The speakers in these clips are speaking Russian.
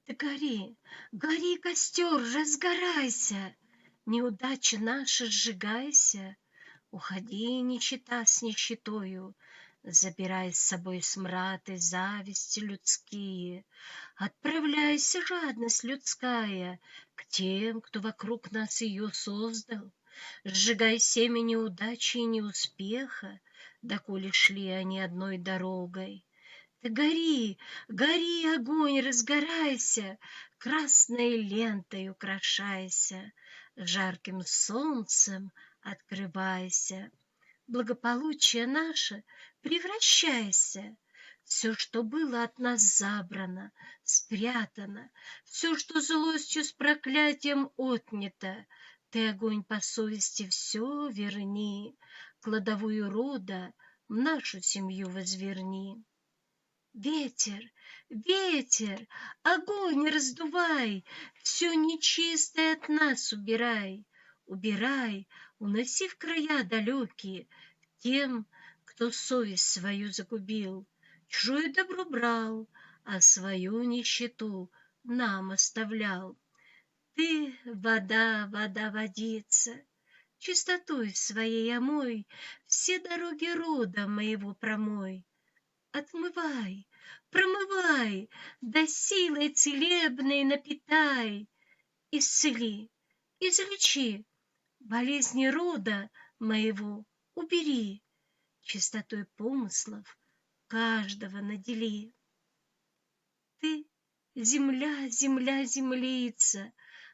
Ты гори, гори, костер, разгорайся, неудача наша, сжигайся. Уходи, нищета с нищетою, забирай с собой смрад и зависть людские. Отправляйся, жадность людская, к тем, кто вокруг нас ее создал. Сжигай семя неудачи и неуспеха, доколе шли они одной дорогой. Ты гори, гори, огонь, разгорайся, красной лентой украшайся, жарким солнцем открывайся. Благополучие наше превращайся. Все, что было от нас забрано, спрятано, все, что злостью с проклятием отнято, ты, огонь, по совести все верни, кладовую рода в нашу семью возверни. Ветер, ветер, огонь раздувай, все нечистое от нас убирай. Убирай, уноси в края далекие тем, кто совесть свою загубил, чужое добро брал, а свою нищету нам оставлял. Ты, вода, вода, водица, чистотой своей омой все дороги рода моего промой. Отмывай, промывай, да силой целебной напитай. Исцели, излечи, болезни рода моего убери, чистотой помыслов каждого надели. Ты, земля, земля, землица,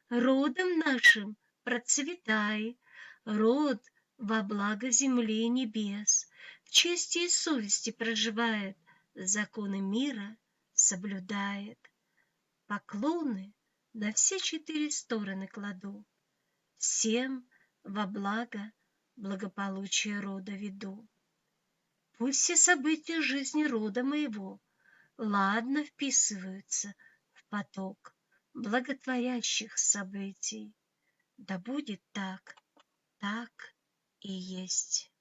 родом нашим процветай, род во благо земли и небес, в чести и совести проживает, законы мира соблюдает. Поклоны на все четыре стороны кладу, всем во благо благополучие рода веду. Пусть все события жизни рода моего ладно вписываются в поток благотворящих событий. Да будет так, так и есть.